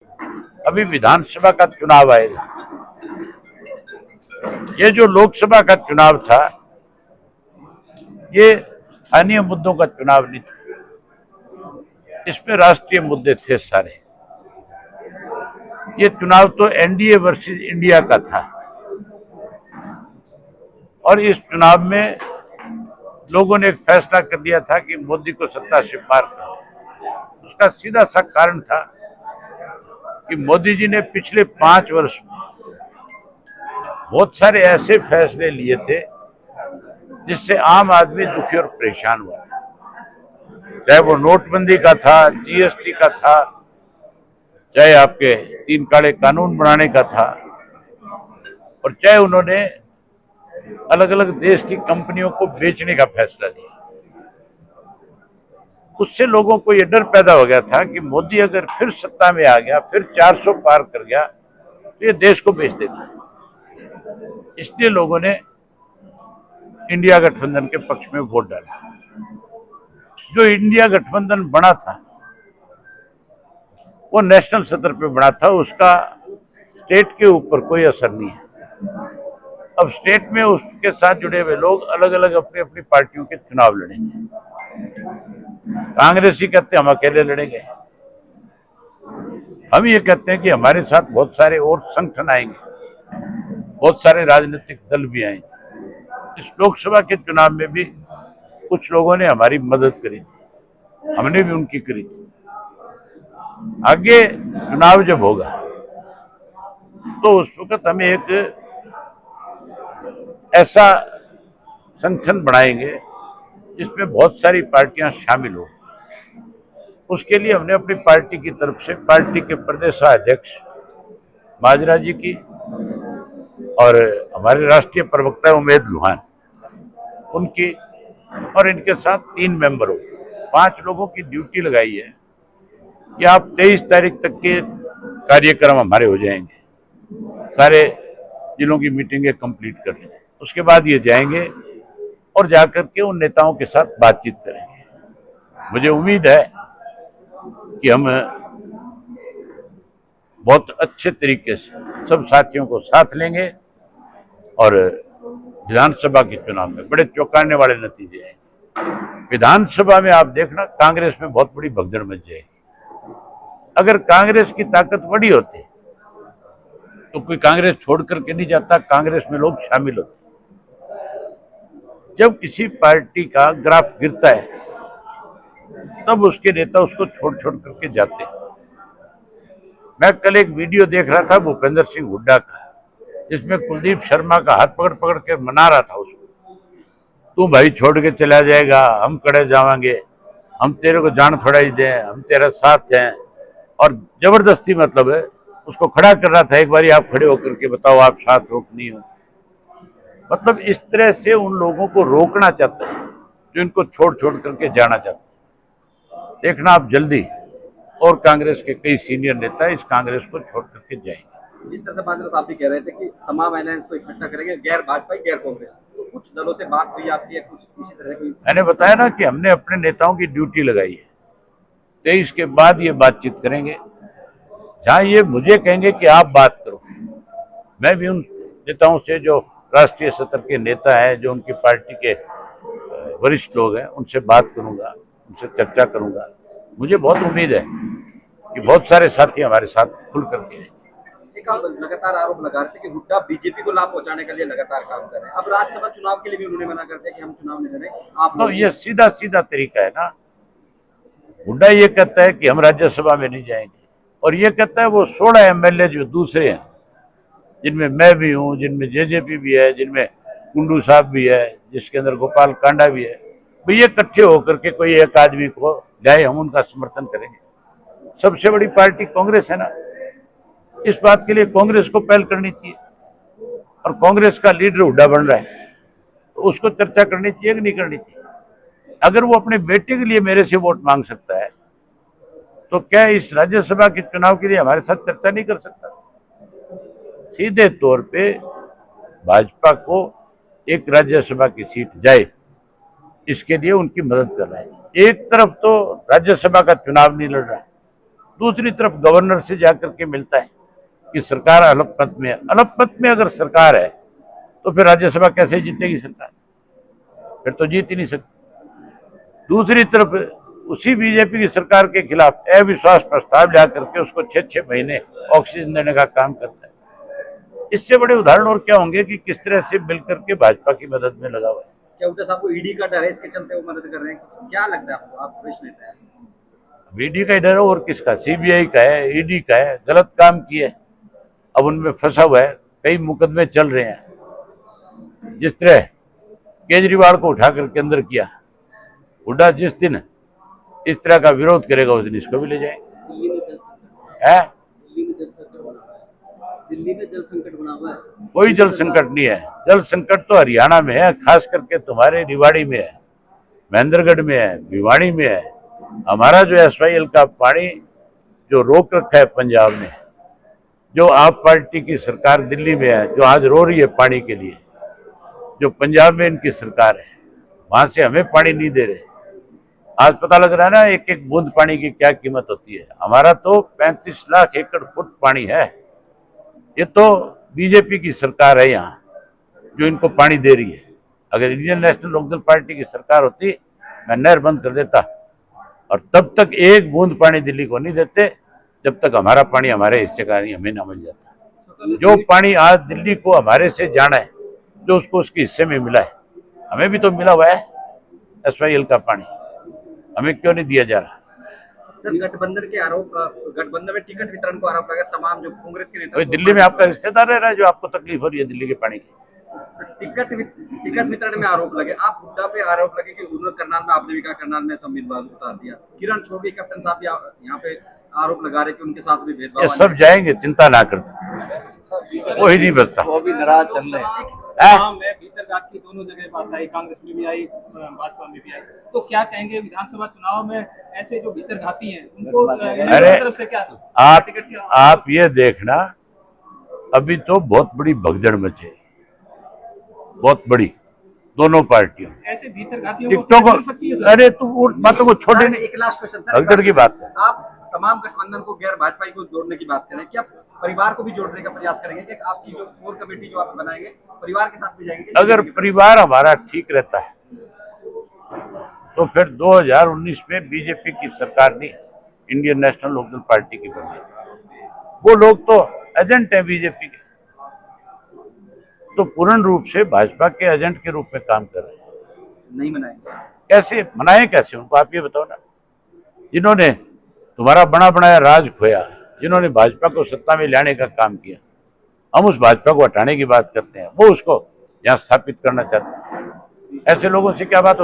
अभी विधानसभा का चुनाव आएगा। ये जो लोकसभा का चुनाव था, ये स्थानीय मुद्दों का चुनाव नहीं था, इसमें राष्ट्रीय मुद्दे थे सारे। ये चुनाव तो एनडीए वर्सेस इंडिया का था और इस चुनाव में लोगों ने एक फैसला कर दिया था कि मोदी को सत्ता से पार करना। उसका सीधा सा कारण था कि मोदी जी ने पिछले 5 वर्ष में बहुत सारे ऐसे फैसले लिए थे जिससे आम आदमी दुखी और परेशान हुआ, चाहे वो नोटबंदी का था, जीएसटी का था, चाहे आपके 3 काले कानून बनाने का था, और चाहे उन्होंने अलग अलग देश की कंपनियों को बेचने का फैसला लिया। उससे लोगों को ये डर पैदा हो गया था कि मोदी अगर फिर सत्ता में आ गया, फिर 400 पार कर गया, तो ये देश को बेच देगा। इसलिए लोगों ने इंडिया गठबंधन के पक्ष में वोट डाला। जो इंडिया गठबंधन बना था वो नेशनल सतर पे बना था, उसका स्टेट के ऊपर कोई असर नहीं है। अब स्टेट में उसके साथ जुड़े हुए लोग अलग अलग अपनी अपनी पार्टियों के चुनाव लड़ेंगे। कांग्रेसी कहते हैं हम अकेले लड़ेंगे, हम ये कहते हैं कि हमारे साथ बहुत सारे और संगठन आएंगे, बहुत सारे राजनीतिक दल भी आएंगे। इस लोकसभा के चुनाव में भी कुछ लोगों ने हमारी मदद करी थी, हमने भी उनकी करी थी। आगे चुनाव जब होगा तो उस वक्त हमें एक ऐसा संगठन बनाएंगे जिसमें बहुत सारी पार्टियां शामिल हो। उसके लिए हमने अपनी पार्टी की तरफ से पार्टी के प्रदेशाध्यक्ष माजरा जी की और हमारे राष्ट्रीय प्रवक्ता उमेद लुहान उनकी और इनके साथ 3 मेंबरों 5 लोगों की ड्यूटी लगाई है कि आप 23 तारीख तक के कार्यक्रम हमारे हो जाएंगे, सारे जिलों की मीटिंगें कंप्लीट कर लेंगे। उसके बाद ये जाएंगे और जाकर के उन नेताओं के साथ बातचीत करेंगे। मुझे उम्मीद है कि हम बहुत अच्छे तरीके से सब साथियों को साथ लेंगे और विधानसभा के चुनाव में बड़े चौंकाने वाले नतीजे आएंगे। विधानसभा में आप देखना कांग्रेस में बहुत बड़ी भगदड़ मच जाएगी। अगर कांग्रेस की ताकत बड़ी होती तो कोई कांग्रेस छोड़ करके नहीं जाता, कांग्रेस में लोग शामिल होते। जब किसी पार्टी का ग्राफ गिरता है तब उसके नेता उसको छोड़ छोड़ करके जाते हैं। मैं कल एक वीडियो देख रहा था भूपेंद्र सिंह हुड्डा का, जिसमें कुलदीप शर्मा का हाथ पकड़ पकड़ के मना रहा था उसको, तू भाई छोड़ के चला जाएगा, हम कड़े जावांगे, हम तेरे को जान थोड़ाई दें, हम तेरा साथ हैं, और जबरदस्ती मतलब है उसको खड़ा कर रहा था। एक बारी आप खड़े होकर के बताओ आप साथ हो कि नहीं हो। मतलब इस तरह से उन लोगों को रोकना चाहता है जो इनको छोड़ छोड़ करके जाना चाहता है। देखना आप जल्दी, और कांग्रेस के कई सीनियर नेता इस कांग्रेस को छोड़ करके जाएंगे। जिस तरह से माजरा साहब भी कह रहे थे कि तमाम अलायंस को इकट्ठा करेंगे, गैर भाजपा गैर कांग्रेस, तो कुछ दलों से बात हुई आपकी, कुछ इसी तरह की? मैंने बताया ना कि हमने अपने नेताओं की ड्यूटी लगाई है। 23 के बाद ये बातचीत करेंगे। जहां ये मुझे कहेंगे कि आप बात करो, मैं भी उन नेताओं से जो राष्ट्रीय स्तर के नेता हैं, जो उनकी पार्टी के वरिष्ठ लोग हैं, उनसे बात करूंगा, उनसे चर्चा करूंगा। मुझे बहुत उम्मीद है कि बहुत सारे साथी हमारे साथ खुल करके आएंगे। लगातार आरोप लगा रहे थे कि हुड्डा बीजेपी को लाभ पहुंचाने के लिए लगातार काम कर रहे हैं। अब राज्यसभा चुनाव के लिए भी उन्होंने मना कर दिया कि हम चुनाव नहीं लड़ें। आप तो ये सीधा सीधा तरीका है ना। हुड्डा ये कहता है कि हम राज्यसभा में नहीं जाएंगे, और ये कहता है वो 16 एमएलए जो दूसरे हैं, जिनमें मैं भी हूँ, जिनमें जेजेपी भी है, जिनमें कुंडू साहब भी है, जिसके अंदर गोपाल कांडा भी है, भाई ये इकट्ठे होकर के कोई एक आदमी को जाए, हम उनका समर्थन करेंगे। सबसे बड़ी पार्टी कांग्रेस है ना, इस बात के लिए कांग्रेस को पहल करनी चाहिए, और कांग्रेस का लीडर हुड्डा बन रहा है तो उसको चर्चा करनी चाहिए कि नहीं करनी चाहिए। अगर वो अपने बेटे के लिए मेरे से वोट मांग सकता है तो क्या इस राज्यसभा के चुनाव के लिए हमारे साथ चर्चा नहीं कर सकता? सीधे तौर पे भाजपा को एक राज्यसभा की सीट जाए, इसके लिए उनकी मदद कर रहा है। एक तरफ तो राज्यसभा का चुनाव नहीं लड़ रहा है, दूसरी तरफ गवर्नर से जाकर के मिलता है कि सरकार अल्पमत में है। अल्पमत में अगर सरकार है तो फिर राज्यसभा कैसे जीतेगी सरकार? फिर तो जीत ही नहीं सकती। दूसरी तरफ उसी बीजेपी की सरकार के खिलाफ अविश्वास प्रस्ताव ला करके उसको 6-6 महीने ऑक्सीजन देने का काम करता है। इससे बड़े उदाहरण और क्या होंगे कि किस तरह से मिलकर के भाजपा की मदद में लगा हुआ है। क्या हुड्डा साहब को ईडी का डर है, इसके चलते वो मदद कर रहे हैं? क्या लगता है आपको, आप वरिष्ठ नेता हैं? ईडी का ही डर है और किसका? सीबीआई का है, ईडी का है। गलत काम किए, अब उनमें फंसा हुआ है, कई मुकदमे चल रहे हैं। जिस तरह केजरीवाल को उठा करके अंदर किया, हुड्डा जिस दिन इस तरह का विरोध करेगा उस दिन इसको भी ले जाएंगे। दिल्ली में जल संकट बना हुआ है। कोई जल संकट नहीं है। जल संकट तो हरियाणा में है, खास करके तुम्हारे रिवाड़ी में है, महेंद्रगढ़ में है, भिवाड़ी में है। हमारा जो SYL का पानी जो रोक रखा है पंजाब ने, जो आप पार्टी की सरकार दिल्ली में है, जो आज रो रही है पानी के लिए, जो पंजाब में इनकी सरकार है, वहां से हमें पानी नहीं दे रहे। आज पता लग रहा है ना एक एक बूंद पानी की क्या कीमत होती है। हमारा तो 35 लाख एकड़ फुट पानी है। ये तो बीजेपी की सरकार है यहाँ जो इनको पानी दे रही है। अगर इंडियन नेशनल लोकदल पार्टी की सरकार होती, मैं नहर बंद कर देता और तब तक एक बूंद पानी दिल्ली को नहीं देते जब तक हमारा पानी हमारे हिस्से का नहीं, हमें ना मिल जाता। जो पानी आज दिल्ली को हमारे से जाना है, जो उसको उसके हिस्से में मिला है, हमें भी तो मिला हुआ है SYL का पानी, हमें क्यों नहीं दिया जा रहा? सर, गठबंधन के आरोप, गठबंधन में टिकट वितरण को आरोप लगा तमाम जो कांग्रेस के नेता। दिल्ली में आपका रिश्तेदार रह रहा है जो आपको तकलीफ हो रही है दिल्ली के पानी की? टिकट वितरण में आरोप लगे, आप हुड्डा पे आरोप लगे कि उन्होंने करनाल में, आपने भी कहा करनाल में संविधान उतार दिया। किरण छोड़ी कैप्टन साहब भी यहाँ पे आरोप लगा रहे कि उनके साथ भी भेदभाव। सब जाएंगे, चिंता ना कर, कोई नहीं बचता। वो भी नाराज चल रहे हैं। मैं भीतरघात की दोनों जगह बात आई, कांग्रेस में भी आई, भाजपा में भी आई। तो क्या कहेंगे विधानसभा चुनाव में ऐसे जो भीतरघाती हैं उनको तरफ से क्या आप ये देखना, अभी तो बहुत बड़ी भगदड़ मची, बहुत बड़ी, दोनों पार्टियों ऐसे भीतरघातियों टिकटों को। अरे तू बातों को छोड़े नहीं, एक लास्ट क्वेश्चन भगदड़ की बात है। आप तमाम गठबंधन को, गैर भाजपाई को जोड़ने की बात करें, क्या परिवार को भी जोड़ने का प्रयास करेंगे कि आपकी जो कोर कमेटी जो आप बनाएंगे परिवार के साथ भी जाएंगे? अगर परिवार हमारा ठीक रहता है तो फिर 2019 में बीजेपी की सरकार ने इंडियन नेशनल लोकदल पार्टी की बनी। वो लोग तो एजेंट हैं बीजेपी के, तो पूर्ण रूप से भाजपा के एजेंट के रूप में काम कर रहे हैं। नहीं मनाएंगे? कैसे मनाएं, कैसे उनको आप ये बताओ ना। जिन्होंने तुम्हारा बना बनाया राज खोया, जिन्होंने भाजपा को सत्ता में लाने का काम किया, हम उस भाजपा को हटाने की बात करते हैं, वो उसको यहाँ स्थापित करना चाहते हैं। ऐसे लोगों से क्या बात